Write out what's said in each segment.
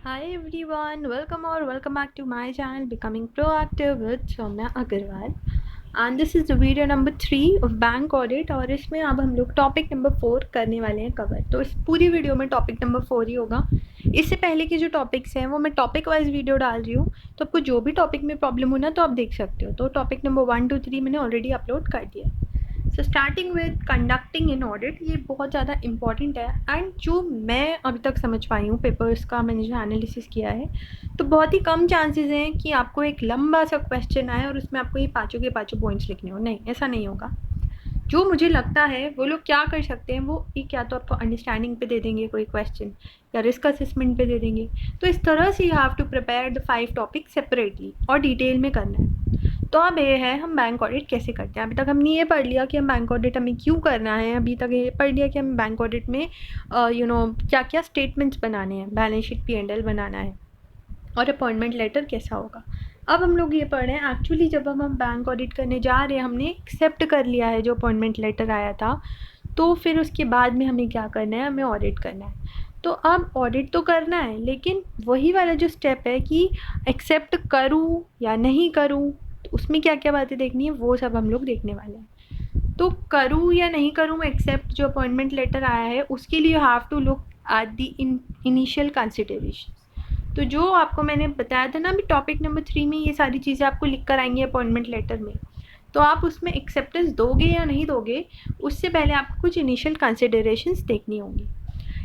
Hi everyone, welcome back to my channel Becoming Proactive with Soumya Agarwal. And this is the video number 3 of bank audit और इसमें अब हम लोग topic number 4 करने वाले हैं कवर। तो इस पूरी वीडियो में टॉपिक नंबर 4 ही होगा। इससे पहले के जो टॉपिक्स हैं वो मैं टॉपिक वाइज वीडियो डाल रही हूँ, तो आपको जो भी टॉपिक में प्रॉब्लम हो ना तो आप देख सकते हो। तो टॉपिक नंबर 1 2 3 मैंने ऑलरेडी अपलोड कर दिया है। So starting with conducting in audit, ये बहुत ज़्यादा इंपॉर्टेंट है एंड जो मैं अभी तक समझ पाई हूँ पेपर्स का, मैंने जो एनालिसिस किया है तो बहुत ही कम चांसेस हैं कि आपको एक लंबा सा क्वेश्चन आए और उसमें आपको ये पाँचों के पाँचों पॉइंट्स लिखने हो। नहीं, ऐसा नहीं होगा। जो मुझे लगता है वो लोग क्या कर सकते हैं, वो एक या तो आपको अंडरस्टैंडिंग पे दे देंगे कोई क्वेश्चन या रिस्क असेसमेंट पे दे देंगे। तो इस तरह से you have to prepare the 5 topic separately और डिटेल में करना है। तो अब ये है हम बैंक ऑडिट कैसे करते हैं। अभी तक हमने ये पढ़ लिया कि हम बैंक ऑडिट हमें क्यों करना है, अभी तक ये पढ़ लिया कि हम बैंक ऑडिट में क्या क्या स्टेटमेंट्स बनाने हैं, बैलेंस शीट P&L बनाना है और अपॉइंटमेंट लेटर कैसा होगा। अब हम लोग ये पढ़ रहे हैं एक्चुअली जब हम बैंक ऑडिट करने जा रहे हैं, हमने एक्सेप्ट कर लिया है जो अपॉइंटमेंट लेटर आया था, तो फिर उसके बाद में हमें क्या करना है, हमें ऑडिट करना है। तो अब ऑडिट तो करना है, लेकिन वही वाला जो स्टेप है कि एक्सेप्ट करूँ या नहीं करूँ, तो उसमें क्या क्या बातें देखनी है वो सब हम लोग देखने वाले हैं। तो करूँ या नहीं करूँ एक्सेप्ट जो अपॉइंटमेंट लेटर आया है, उसके लिए you have to look at the initial consideration. तो जो आपको मैंने बताया था ना अभी टॉपिक नंबर 3 में, ये सारी चीज़ें आपको लिख कर आएंगी अपॉइंटमेंट लेटर में। तो आप उसमें एक्सेप्टेंस दोगे या नहीं दोगे, उससे पहले आपको कुछ इनिशियल कंसिडरेशंस देखनी होंगी।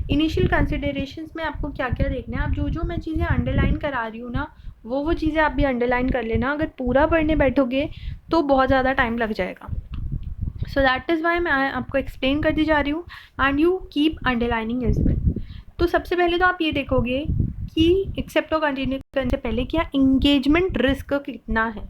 इनिशियल कंसिडरेशंस में आपको क्या क्या देखना है, आप जो मैं चीज़ें अंडरलाइन करा रही हूँ ना वो चीज़ें आप भी अंडरलाइन कर लेना। अगर पूरा पढ़ने बैठोगे तो बहुत ज़्यादा टाइम लग जाएगा। सो दैट इज़ वाई मैं आपको एक्सप्लेन करती जा रही हूँ and you keep underlining as well. तो सबसे पहले तो आप ये देखोगे कि एक्सेप्ट और कंटिन्यू करने से पहले क्या एंगेजमेंट रिस्क कितना है।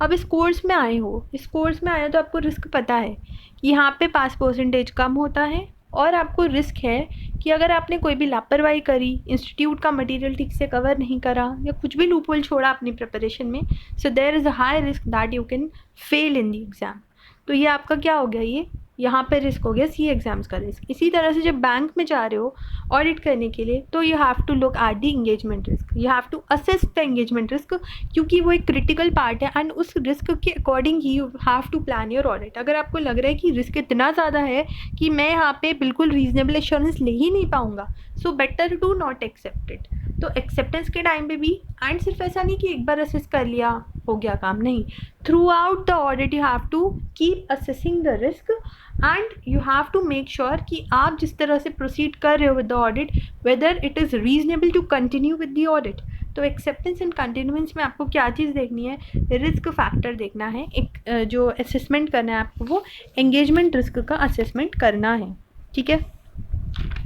अब इस कोर्स में आए हो, इस कोर्स में आए हो तो आपको रिस्क पता है कि यहाँ पे पास परसेंटेज कम होता है और आपको रिस्क है कि अगर आपने कोई भी लापरवाही करी, इंस्टीट्यूट का मटेरियल ठीक से कवर नहीं करा या कुछ भी लूपहोल छोड़ा अपनी प्रिपरेशन में, so there is a high risk that you can fail in the exam. तो ये आपका क्या हो गया, ये यहाँ पे रिस्क हो गया, सी एग्ज़ाम्स का रिस्क। इसी तरह से जब बैंक में जा रहे हो ऑडिट करने के लिए तो you have to look at the engagement risk, you have to assess the engagement risk, क्योंकि वो एक क्रिटिकल पार्ट है एंड उस रिस्क के अकॉर्डिंग ही you have to plan your audit. अगर आपको लग रहा है कि रिस्क इतना ज़्यादा है कि मैं यहाँ पे बिल्कुल रीजनेबल एश्योरेंस ले ही नहीं पाऊँगा, so better to not accept it. तो एक्सेप्टेंस के टाइम पे भी एंड सिर्फ ऐसा नहीं कि एक बार असेस कर लिया हो गया काम, नहीं, throughout the audit you have to keep assessing the risk and you have to make sure कि आप जिस तरह से प्रोसीड कर रहे हो with the audit whether it is reasonable to continue with the audit. तो एक्सेप्टेंस एंड कंटिन्यूएंस में आपको क्या चीज़ देखनी है, रिस्क फैक्टर देखना है। एक जो असेसमेंट करना है आपको वो एंगेजमेंट रिस्क का असेसमेंट करना है, ठीक है,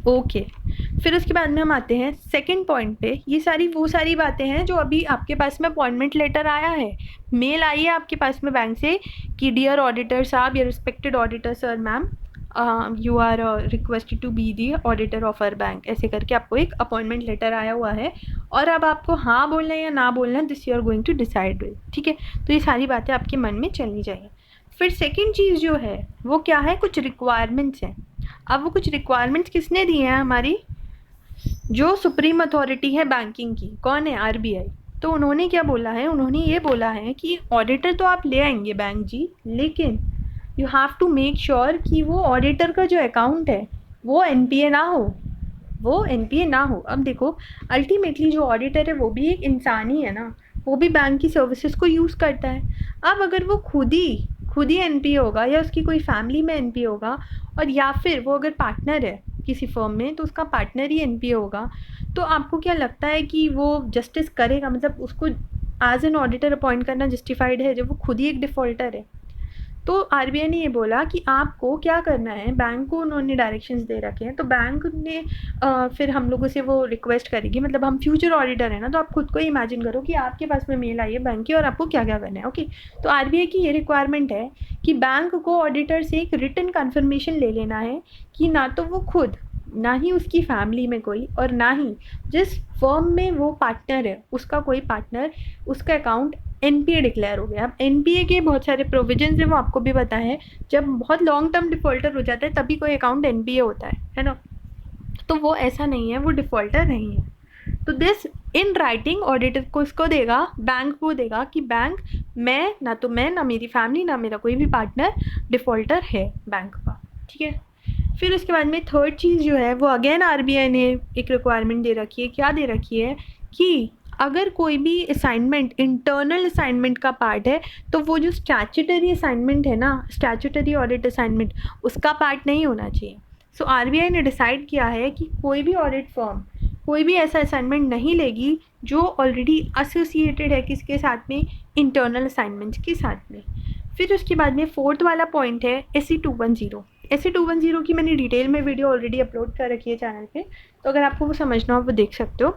ओके। फिर उसके बाद में हम आते हैं सेकंड पॉइंट पे। ये सारी वो सारी बातें हैं जो अभी आपके पास में अपॉइंटमेंट लेटर आया है, मेल आई है आपके पास में बैंक से कि डियर ऑडिटर साहब या respected auditor sir ma'am, you are requested to be the auditor of our bank, ऐसे करके आपको एक अपॉइंटमेंट लेटर आया हुआ है और अब आपको हाँ बोलना है या ना बोलना है, this you are going to decide with, ठीक है। तो ये सारी बातें आपके मन में चलनी चाहिए। फिर सेकेंड चीज़ जो है वो क्या है, कुछ रिक्वायरमेंट्स हैं। अब वो कुछ रिक्वायरमेंट्स किसने दी हैं, हमारी जो सुप्रीम अथॉरिटी है बैंकिंग की, कौन है, RBI। तो उन्होंने क्या बोला है, उन्होंने ये बोला है कि ऑडिटर तो आप ले आएंगे बैंक जी, लेकिन you have to make sure कि वो ऑडिटर का जो अकाउंट है वो NPA ना हो, वो NPA ना हो। अब देखो अल्टीमेटली जो ऑडिटर है वो भी एक इंसान ही है ना, वो भी बैंक की सर्विसेज को यूज़ करता है। अब अगर वो खुद ही NPA होगा या उसकी कोई फैमिली में NPA होगा और या फिर वो अगर पार्टनर है किसी फर्म में तो उसका पार्टनर ही NPA होगा, तो आपको क्या लगता है कि वो जस्टिस करेगा, मतलब उसको एज एन ऑडिटर अपॉइंट करना जस्टिफाइड है जब वो खुद ही एक डिफ़ॉल्टर है। तो RBI ने ये बोला कि आपको क्या करना है, बैंक को उन्होंने डायरेक्शंस दे रखे हैं, तो बैंक ने फिर हम लोगों से वो रिक्वेस्ट करेगी, मतलब हम फ्यूचर ऑडिटर है ना, तो आप खुद को इमेजिन करो कि आपके पास में मेल आई है बैंक की और आपको क्या क्या करना है, ओके। तो RBI की ये रिक्वायरमेंट है कि बैंक को ऑडिटर से एक रिटन कन्फर्मेशन ले लेना है कि ना तो वो खुद, ना ही उसकी फैमिली में कोई, और ना ही जिस फर्म में वो पार्टनर है उसका कोई पार्टनर, उसका अकाउंट NPA डिक्लेयर हो गया। अब NPA के बहुत सारे प्रोविजंस हैं, वो आपको भी पता है, जब बहुत लॉन्ग टर्म डिफ़ॉल्टर हो जाता है तभी कोई अकाउंट NPA होता है ना। तो वो ऐसा नहीं है, वो डिफ़ॉल्टर नहीं है। तो दिस इन राइटिंग ऑडिटर को इसको देगा, बैंक को देगा कि बैंक मैं ना मेरी फैमिली ना मेरा कोई भी पार्टनर डिफ़ॉल्टर है बैंक का, ठीक है। फिर उसके बाद में थर्ड चीज़ जो है वो अगेन आरबीआई ने एक रिक्वायरमेंट दे रखी है। क्या दे रखी है कि अगर कोई भी असाइनमेंट इंटरनल असाइनमेंट का पार्ट है तो वो जो स्टैट्यूटरी असाइनमेंट है ना, स्टैट्यूटरी ऑडिट असाइनमेंट, उसका पार्ट नहीं होना चाहिए। सो आरबीआई ने डिसाइड किया है कि कोई भी ऑडिट फर्म कोई भी ऐसा असाइनमेंट नहीं लेगी जो ऑलरेडी एसोसिएटेड है किसके साथ में, इंटरनल असाइनमेंट्स के साथ में। फिर उसके बाद में फोर्थ वाला पॉइंट है SE 210। SE 210 की मैंने डिटेल में वीडियो ऑलरेडी अपलोड कर रखी है चैनल पे, तो अगर आपको वो समझना हो वो देख सकते हो।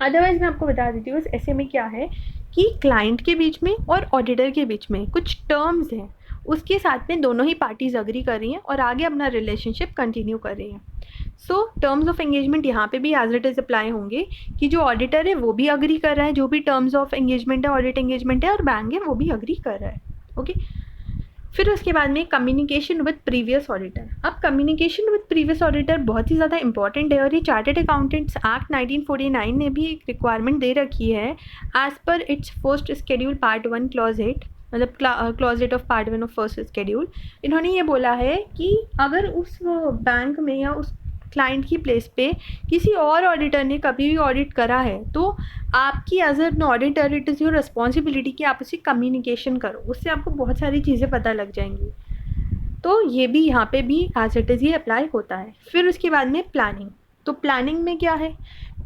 अदरवाइज़ मैं आपको बता देती हूँ उस ऐसे में क्या है कि क्लाइंट के बीच में और ऑडिटर के बीच में कुछ टर्म्स हैं, उसके साथ में दोनों ही पार्टीज़ अग्री कर रही हैं और आगे अपना रिलेशनशिप कंटिन्यू कर रही हैं। सो टर्म्स ऑफ एंगेजमेंट यहाँ पे भी एज इट इज़ अप्लाई होंगे कि जो ऑडिटर है वो भी अग्री कर रहा है, जो भी टर्म्स ऑफ एंगेजमेंट है, ऑडिट एंगेजमेंट है, और बैंक है वो भी अग्री कर रहा है, ओके। फिर उसके बाद में कम्युनिकेशन विद प्रीवियस ऑडिटर। अब कम्युनिकेशन विद प्रीवियस ऑडिटर बहुत ही ज़्यादा इंपॉर्टेंट है और ये चार्टर्ड अकाउंटेंट्स एक्ट 1949 ने भी एक रिक्वायरमेंट दे रखी है एज पर it's first schedule part 1 clause 8, मतलब clause 8 of part 1 of first schedule. इन्होंने ये बोला है कि अगर उस बैंक में या उस क्लाइंट की प्लेस पे किसी और ऑडिटर ने कभी भी ऑडिट करा है तो आपकी as an auditor it is your responsibility कि आप उससे कम्युनिकेशन करो, उससे आपको बहुत सारी चीज़ें पता लग जाएंगी। तो ये भी यहाँ पे भी एज इट इज़ ये अप्लाई होता है। फिर उसके बाद में प्लानिंग। तो प्लानिंग में क्या है,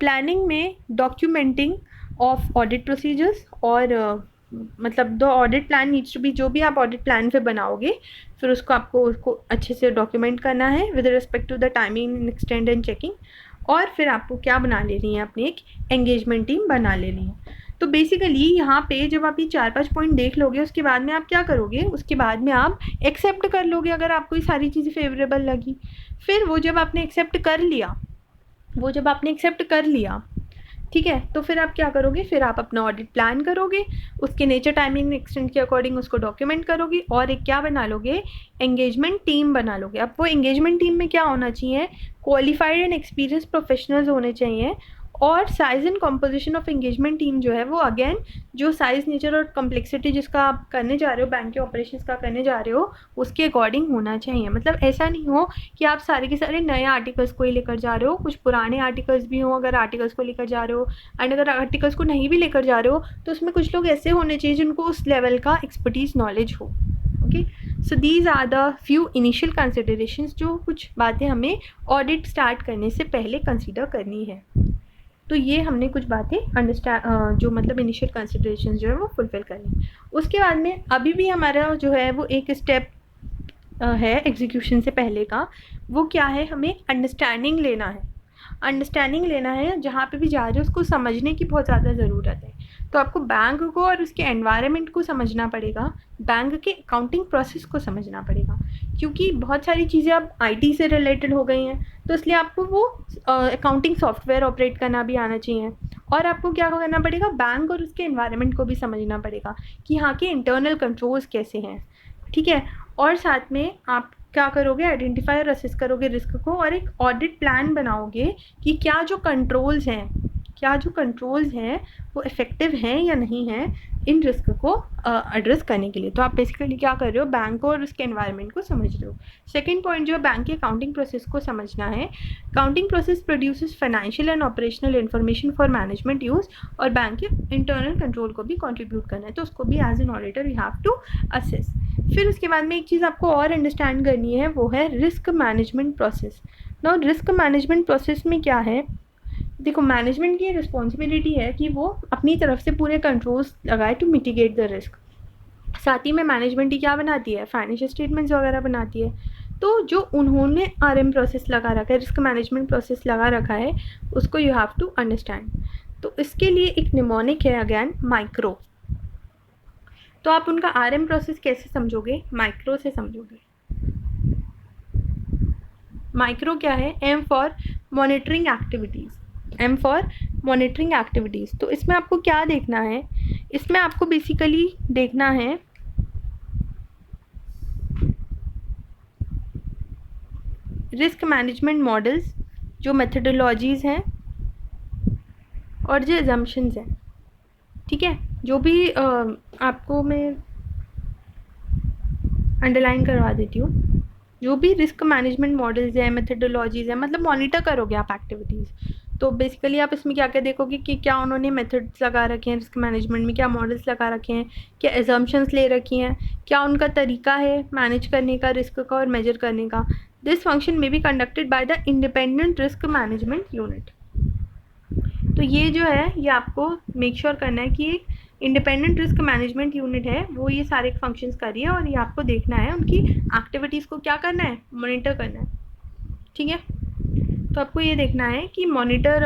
प्लानिंग में डॉक्यूमेंटिंग ऑफ ऑडिट प्रोसीजर्स और मतलब the audit plan needs to be, जो भी आप ऑडिट प्लान पे बनाओगे फिर उसको उसको अच्छे से डॉक्यूमेंट करना है with respect to the timing, extent and checking. और फिर आपको क्या बना लेनी है, अपनी एक एंगेजमेंट टीम बना लेनी है। तो बेसिकली यहाँ पे जब आप ये 4-5 पॉइंट देख लोगे उसके बाद में आप क्या करोगे, उसके बाद में आप एक्सेप्ट कर लोगे अगर आपको ये सारी चीज़ें फेवरेबल लगी। फिर वो जब आपने एक्सेप्ट कर लिया, ठीक है, तो फिर आप क्या करोगे, फिर आप अपना ऑडिट प्लान करोगे, उसके नेचर, टाइमिंग, एक्सटेंट के अकॉर्डिंग उसको डॉक्यूमेंट करोगे और एक क्या बना लोगे, एंगेजमेंट टीम बना लोगे। अब वो एंगेजमेंट टीम में क्या होना चाहिए, क्वालिफाइड एंड एक्सपीरियंस प्रोफेशनल्स होने चाहिए। और size and composition of engagement team जो है वो अगेन जो साइज़, नेचर और कम्प्लेक्सिटी जिसका आप करने जा रहे हो, बैंक के ऑपरेशंस का करने जा रहे हो, उसके अकॉर्डिंग होना चाहिए। मतलब ऐसा नहीं हो कि आप सारे के सारे नए आर्टिकल्स को ही लेकर जा रहे हो, कुछ पुराने आर्टिकल्स भी हों अगर आर्टिकल्स को लेकर जा रहे हो, एंड अगर आर्टिकल्स को नहीं भी लेकर जा रहे हो तो उसमें कुछ लोग ऐसे होने चाहिए जिनको उस लेवल का एक्सपर्टीज़ नॉलेज हो, okay. So these are the few initial considerations, जो कुछ बातें हमें ऑडिट स्टार्ट करने से पहले कंसिडर करनी है। तो ये हमने कुछ बातें जो मतलब इनिशियल कंसिडरेशंस जो है वो फुलफ़िल करनी। उसके बाद में अभी भी हमारा जो है वो एक स्टेप है एग्जीक्यूशन से पहले का, वो क्या है, हमें अंडरस्टैंडिंग लेना है। जहाँ पे भी जा रहे हो उसको समझने की बहुत ज़्यादा ज़रूरत है। तो आपको बैंक को और उसके एनवायरनमेंट को समझना पड़ेगा, बैंक के अकाउंटिंग प्रोसेस को समझना पड़ेगा, क्योंकि बहुत सारी चीज़ें अब आईटी से रिलेटेड हो गई हैं, तो इसलिए आपको वो अकाउंटिंग सॉफ्टवेयर ऑपरेट करना भी आना चाहिए। और आपको क्या करना पड़ेगा, बैंक और उसके एनवायरनमेंट को भी समझना पड़ेगा कि यहाँ के इंटरनल कंट्रोल्स कैसे हैं, ठीक है। और साथ में आप क्या करोगे, आइडेंटिफाई और असेस करोगे रिस्क को, और एक ऑडिट प्लान बनाओगे कि क्या जो कंट्रोल्स हैं वो इफ़ेक्टिव हैं या नहीं हैं इन रिस्क को एड्रेस करने के लिए। तो आप बेसिकली क्या कर रहे हो, बैंक को और उसके एनवायरनमेंट को समझ रहे हो। सेकंड पॉइंट जो है बैंक के अकाउंटिंग प्रोसेस को समझना है। Accounting process produces financial and operational information for management use, और बैंक के इंटरनल कंट्रोल को भी कंट्रीब्यूट करना है, तो उसको भी as an auditor you have to assess. फिर उसके बाद में एक चीज़ आपको और अंडरस्टैंड करनी है, वो है risk management process. Now risk management process में क्या है, देखो मैनेजमेंट की रिस्पॉन्सिबिलिटी है कि वो अपनी तरफ से पूरे कंट्रोल्स लगाए टू मिटिगेट द रिस्क। साथ ही में मैनेजमेंट ही क्या बनाती है, फाइनेंशियल स्टेटमेंट्स वगैरह बनाती है। तो जो उन्होंने RM प्रोसेस लगा रखा है, रिस्क मैनेजमेंट प्रोसेस लगा रखा है, उसको यू हैव टू अंडरस्टैंड। तो इसके लिए एक निमोनिक है अगेन, माइक्रो। तो आप उनका RM प्रोसेस कैसे समझोगे, माइक्रो से समझोगे। माइक्रो क्या है, M फॉर मॉनिटरिंग एक्टिविटीज़। तो इसमें आपको क्या देखना है, इसमें आपको बेसिकली देखना है रिस्क मैनेजमेंट मॉडल्स, जो मेथडोलॉजीज़ हैं, और जो एजम्पशंस हैं, ठीक है, जो भी आपको मैं अंडरलाइन करवा देती हूँ, जो भी रिस्क मैनेजमेंट मॉडल्स हैं, मेथडोलॉजीज़ हैं, मतलब मॉनिटर करोगे आप एक्टिविटीज़, तो बेसिकली आप इसमें क्या क्या देखोगे कि क्या उन्होंने मेथड्स लगा रखे हैं रिस्क मैनेजमेंट में, क्या मॉडल्स लगा रखे हैं, क्या एजम्पशंस ले रखी हैं, क्या उनका तरीका है मैनेज करने का रिस्क का और मेजर करने का। दिस फंक्शन में be conducted by the independent risk management unit. तो ये जो है ये आपको मेक श्योर करना है कि एक इंडिपेंडेंट रिस्क मैनेजमेंट यूनिट है, वो ये सारे फंक्शंस कर रही है और ये आपको देखना है उनकी एक्टिविटीज़ को क्या करना है, मॉनिटर करना है, ठीक है। तो आपको ये देखना है कि monitor,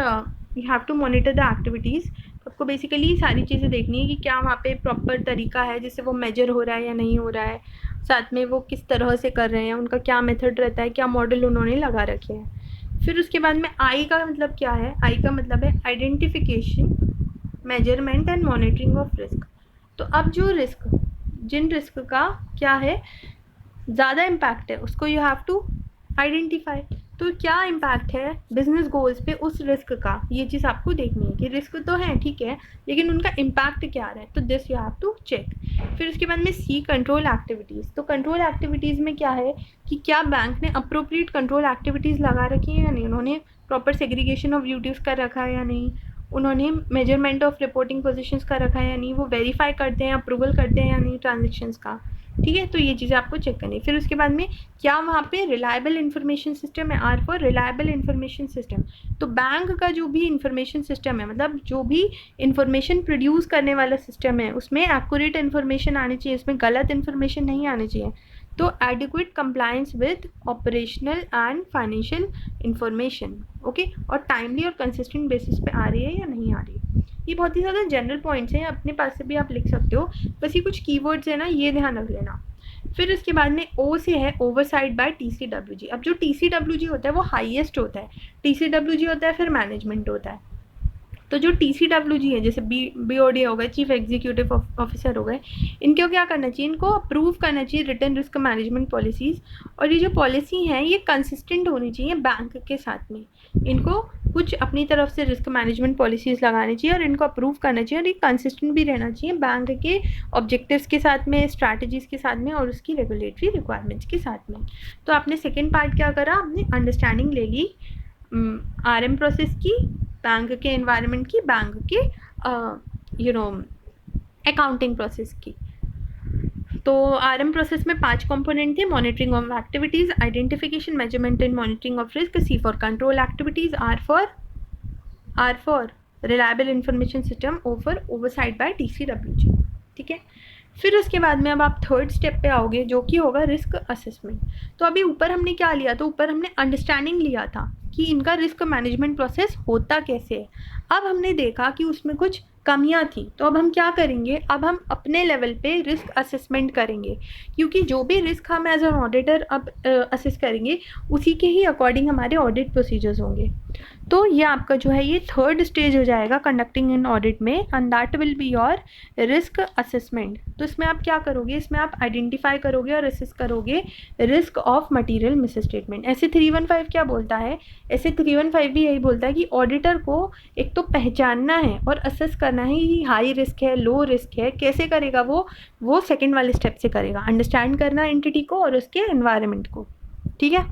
you have to monitor the activities. तो आपको बेसिकली सारी चीज़ें देखनी है कि क्या वहाँ पे प्रॉपर तरीका है जिससे वो मेजर हो रहा है या नहीं हो रहा है, साथ में वो किस तरह से कर रहे हैं, उनका क्या मेथड रहता है, क्या मॉडल उन्होंने लगा रखे हैं। फिर उसके बाद में आई का मतलब क्या है, आई का मतलब है identification, measurement and monitoring of risk. तो अब जो रिस्क, जिन रिस्क का क्या है ज़्यादा इम्पैक्ट है उसको यू हैव टू आइडेंटिफाई। तो क्या इम्पैक्ट है बिजनेस गोल्स पे उस रिस्क का, ये चीज़ आपको देखनी है कि रिस्क तो है ठीक है, लेकिन उनका इम्पैक्ट क्या आ रहा है, तो this you have to check. फिर उसके बाद में सी कंट्रोल एक्टिविटीज़। तो कंट्रोल एक्टिविटीज़ में क्या है कि क्या बैंक ने अप्रोप्रिएट कंट्रोल एक्टिविटीज़ लगा रखी है या नहीं, उन्होंने प्रॉपर सेग्रीगेशन ऑफ ड्यूटीज़ कर रखा है या नहीं, उन्होंने मेजरमेंट ऑफ रिपोर्टिंग पोजीशंस का रखा है या नहीं, वो वेरीफाई करते हैं, अप्रूवल करते हैं या नहीं ट्रांजेक्शन्स का, ठीक है। तो ये चीज़ें आपको चेक करनी है। फिर उसके बाद में क्या वहाँ पे रिलायबल इन्फॉर्मेशन सिस्टम है, R for reliable information system. तो बैंक का जो भी इंफॉर्मेशन सिस्टम है, मतलब जो भी इंफॉर्मेशन प्रोड्यूस करने वाला सिस्टम है, उसमें एक्यूरेट इन्फॉर्मेशन आनी चाहिए, उसमें गलत इन्फॉर्मेशन नहीं आनी चाहिए। तो adequate compliance with operational and financial information, okay, और टाइमली और कंसिस्टेंट बेसिस पे आ रही है या नहीं आ रही है। ये बहुत ही ज़्यादा जनरल पॉइंट्स हैं, अपने पास से भी आप लिख सकते हो, बस ये कुछ कीवर्ड्स है ना, ये ध्यान रख लेना। फिर उसके बाद में ओ से है ओवरसाइट बाय TCWG। अब जो TCWG होता है वो हाईएस्ट होता है, TCWG होता है फिर मैनेजमेंट होता है। तो जो TCWG है, जैसे BOD हो गए, चीफ एग्जीक्यूटिव ऑफिसर हो गए, इनको क्या करना चाहिए, इनको अप्रूव करना चाहिए रिटर्न रिस्क मैनेजमेंट पॉलिसीज़। और ये जो पॉलिसी हैं ये कंसिस्टेंट होनी चाहिए बैंक के साथ में, इनको कुछ अपनी तरफ से रिस्क मैनेजमेंट पॉलिसीज़ लगानी चाहिए और इनको अप्रूव करना चाहिए, और ये कंसिस्टेंट भी रहना चाहिए बैंक के ऑब्जेक्टिव्स के साथ में, स्ट्रैटेजीज़ के साथ में और उसकी रेगुलेटरी रिक्वायरमेंट्स के साथ में। तो आपने सेकेंड पार्ट क्या करा, आपने अंडरस्टैंडिंग ले ली RM प्रोसेस की, बैंक के एनवायरनमेंट की, बैंक के अकाउंटिंग प्रोसेस की। तो RM प्रोसेस में 5 कंपोनेंट थे, monitoring of activities, identification, measurement and monitoring of risk, C for control activities, R for reliable information system, O for oversight by TCWG, ठीक है। फिर उसके बाद में अब आप थर्ड स्टेप पे आओगे जो कि होगा रिस्क असेसमेंट। तो अभी ऊपर हमने क्या लिया, तो ऊपर हमने अंडरस्टैंडिंग लिया था कि इनका रिस्क मैनेजमेंट प्रोसेस होता कैसे है। अब हमने देखा कि उसमें कुछ कमियां थी, तो अब हम क्या करेंगे, अब हम अपने लेवल पे रिस्क असेसमेंट करेंगे, क्योंकि जो भी रिस्क हम एज एन ऑडिटर अब असेस करेंगे उसी के ही अकॉर्डिंग हमारे ऑडिट प्रोसीजर्स होंगे। तो ये आपका जो है ये थर्ड स्टेज हो जाएगा कंडक्टिंग इन ऑडिट में, and that will be your risk assessment. तो इसमें आप क्या करोगे, इसमें आप आइडेंटिफाई करोगे और असेस करोगे रिस्क ऑफ मटेरियल मिसस्टेटमेंट। ऐसे 315 क्या बोलता है, ऐसे 315 भी यही बोलता है कि ऑडिटर को एक तो पहचानना है और असेस करना है कि हाई रिस्क है, लो रिस्क है, कैसे करेगा वो सेकेंड वाले स्टेप से करेगा, अंडरस्टैंड करना एंटिटी को और उसके एनवायरनमेंट को, ठीक है।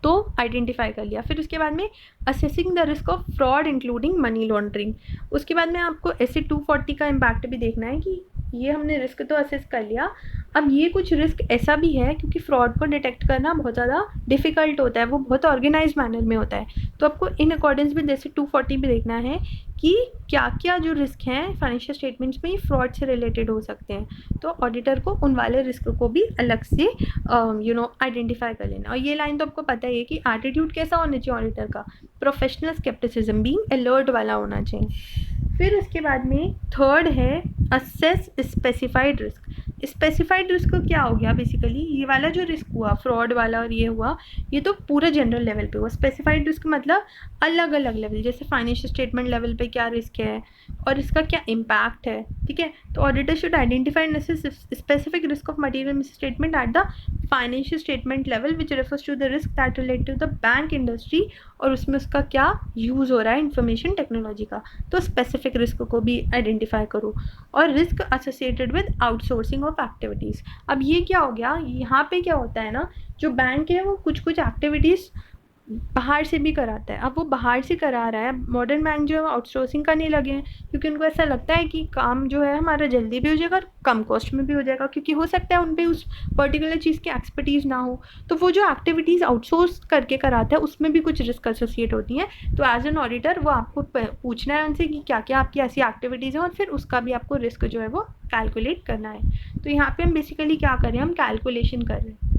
तो आइडेंटिफाई कर लिया। फिर उसके बाद में assessing the risk of fraud including money laundering. उसके बाद में आपको ऐसे 240 का इम्पैक्ट भी देखना है कि ये हमने रिस्क तो असेस कर लिया, अब ये कुछ रिस्क ऐसा भी है क्योंकि फ्रॉड को डिटेक्ट करना बहुत ज़्यादा डिफ़िकल्ट होता है, वो बहुत ऑर्गेनाइज मैनर में होता है। तो आपको इन अकॉर्डेंस भी जैसे 240 भी देखना है कि क्या क्या जो रिस्क हैं फाइनेंशियल स्टेटमेंट्स में फ्रॉड से रिलेटेड हो सकते हैं। तो ऑडिटर को उन वाले रिस्क को भी अलग से आइडेंटिफाई कर लेना। और ये लाइन तो आपको पता ही है कि एटीट्यूड कैसा होना चाहिए ऑडिटर का, प्रोफेशनल स्केप्टिसिज्म, बीइंग अलर्ट वाला होना चाहिए। फिर उसके बाद में थर्ड है assess specified risk. Specified risk क्या हो गया, बेसिकली ये वाला जो रिस्क हुआ फ्रॉड वाला और ये हुआ, ये तो पूरे जनरल लेवल पे हुआ। स्पेसिफाइड रिस्क मतलब अलग अलग लेवल, जैसे फाइनेंशियल स्टेटमेंट लेवल पे क्या रिस्क है और इसका क्या इम्पैक्ट है, ठीक है। तो auditor should identify and assess specific risk of material misstatement at the financial statement level which refers to the risk that relate to the bank industry और उसमें उसका क्या यूज़ हो रहा है इंफॉर्मेशन टेक्नोलॉजी का। तो स्पेसिफिक रिस्क को भी आइडेंटिफाई करो। और risk associated with outsourcing of activities. अब ये क्या हो गया, यहाँ पे क्या होता है ना, जो बैंक है वो कुछ कुछ एक्टिविटीज़ बाहर से भी कराता है। अब वो बाहर से करा रहा है, मॉडर्न बैंक जो है आउटसोर्सिंग करने लगे हैं, क्योंकि उनको ऐसा लगता है कि काम जो है हमारा जल्दी भी हो जाएगा और कम कॉस्ट में भी हो जाएगा, क्योंकि हो सकता है उन पे उस पर्टिकुलर चीज़ की एक्सपर्टीज़ ना हो। तो वो जो एक्टिविटीज़ आउटसोर्स करके कराता है उसमें भी कुछ रिस्क एसोसिएट होती हैं। तो एज एन ऑडिटर वो आपको पूछना है उनसे कि क्या क्या आपकी ऐसी एक्टिविटीज़ हैं, और फिर उसका भी आपको रिस्क जो है वो कैलकुलेट करना है। तो यहाँ पे हम बेसिकली क्या कर रहे हैं, हम कैलकुलेशन कर रहे हैं।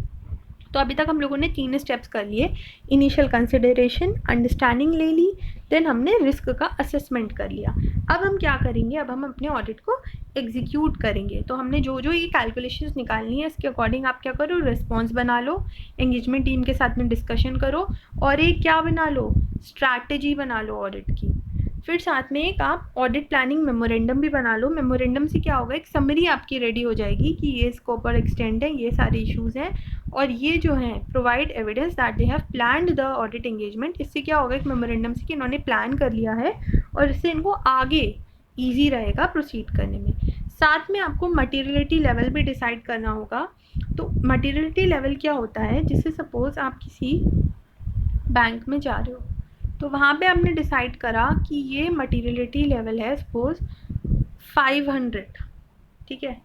तो अभी तक हम लोगों ने 3 स्टेप्स कर लिए। इनिशियल कंसिडरेशन, अंडरस्टैंडिंग ले ली, देन हमने रिस्क का असेसमेंट कर लिया। अब हम क्या करेंगे, अब हम अपने ऑडिट को एग्जीक्यूट करेंगे। तो हमने जो जो ये कैलकुलेशंस निकालनी है इसके अकॉर्डिंग आप क्या करो, रिस्पॉन्स बना लो, एंगेजमेंट टीम के साथ में डिस्कशन करो, और एक क्या बना लो, स्ट्रैटेजी बना लो ऑडिट की। फिर साथ में एक आप ऑडिट प्लानिंग मेमोरेंडम भी बना लो। मेमोरेंडम से क्या होगा, एक समरी आपकी रेडी हो जाएगी कि ये स्कोप और एक्सटेंड है, ये सारे इश्यूज हैं, और ये जो है provide evidence that they have planned the audit engagement. इससे क्या होगा, एक मेमोरेंडम से कि इन्होंने प्लान कर लिया है और इससे इनको आगे ईजी रहेगा प्रोसीड करने में। साथ में आपको मटीरियलिटी लेवल भी डिसाइड करना होगा। तो मटीरियलिटी लेवल क्या होता है, जिससे सपोज आप किसी बैंक में जा रहे हो, तो वहाँ पे आपने डिसाइड करा कि ये मटीरियलिटी लेवल है सपोज 500, ठीक है,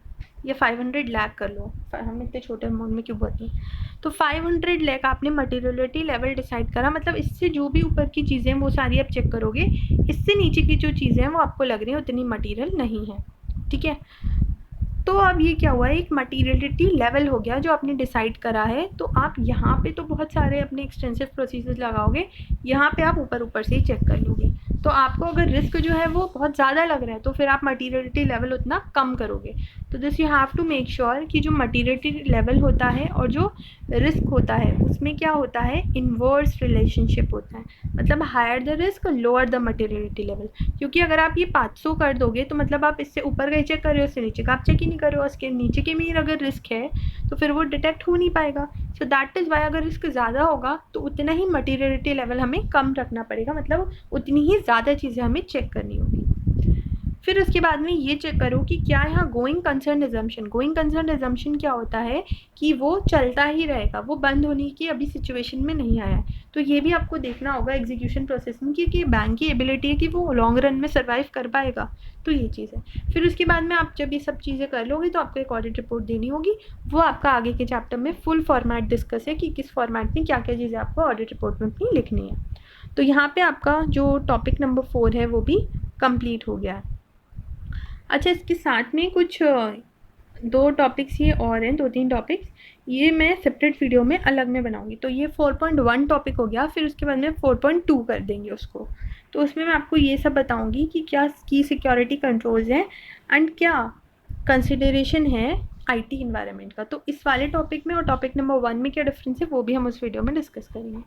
ये 500 लाख कर लो, हम इतने छोटे अमाउंट में क्यों बोलते हैं। तो 500 लाख आपने मटीरियलिटी लेवल डिसाइड करा, मतलब इससे जो भी ऊपर की चीज़ें हैं वो सारी आप चेक करोगे, इससे नीचे की जो चीज़ें हैं वो आपको लग रही हैं उतनी मटीरियल नहीं है, ठीक है। तो अब ये क्या हुआ है, एक मटीरियलिटी लेवल हो गया जो आपने डिसाइड करा है। तो आप यहाँ पे तो बहुत सारे अपने एक्सटेंसिव प्रोसीजर्स लगाओगे, यहाँ पे आप ऊपर ऊपर से ही चेक कर लोगे। तो आपको अगर रिस्क जो है वो बहुत ज़्यादा लग रहा है तो फिर आप मटीरियलिटी लेवल उतना कम करोगे। तो this you have to make sure कि जो मटीरियलिटी लेवल होता है और जो रिस्क होता है उसमें क्या होता है, इनवर्स रिलेशनशिप होता है। मतलब higher the risk lower the materiality level. क्योंकि अगर आप ये 500 कर दोगे तो मतलब आप इससे ऊपर का ही चेक कर रहे हो, इससे नीचे का आप चेक ही नहीं कर रहे हो, इसके नीचे के में अगर रिस्क है तो फिर वो डिटेक्ट हो नहीं पाएगा। सो दैट इज़ वाई अगर रिस्क ज़्यादा होगा तो उतना ही मटीरियलिटी लेवल हमें कम रखना पड़ेगा, मतलब उतनी ही ज़्यादा चीज़ें हमें चेक करनी होगी। फिर उसके बाद में ये चेक करो कि क्या यहाँ going concern assumption, going concern assumption क्या होता है कि वो चलता ही रहेगा, वो बंद होने की अभी सिचुएशन में नहीं आया है। तो ये भी आपको देखना होगा एग्जीक्यूशन प्रोसेस में कि बैंक की एबिलिटी है कि वो लॉन्ग रन में सर्वाइव कर पाएगा। तो ये चीज़ है। फिर उसके बाद में आप जब ये सब चीज़ें कर लोगे तो आपको एक ऑडिट रिपोर्ट देनी होगी, वो आपका आगे के चैप्टर में फुल फॉर्मेट डिस्कस है कि किस फॉर्मेट में क्या क्या चीज़ें आपको ऑडिट रिपोर्ट में अपनी लिखनी है। तो यहाँ पे आपका जो टॉपिक नंबर 4 है वो भी कंप्लीट हो गया है। अच्छा, इसके साथ में कुछ 2 टॉपिक्स ये और हैं, 2-3 टॉपिक्स, ये मैं सेपरेट वीडियो में अलग में बनाऊंगी। तो ये 4.1 टॉपिक हो गया, फिर उसके बाद में 4.2 कर देंगे उसको। तो उसमें मैं आपको ये सब बताऊंगी कि क्या की सिक्योरिटी कंट्रोल्स हैं एंड क्या कंसिडरेशन है IT इन्वायरमेंट का। तो इस वाले टॉपिक में और टॉपिक नंबर 1 में क्या डिफरेंस है वो भी हम उस वीडियो में डिस्कस करेंगे।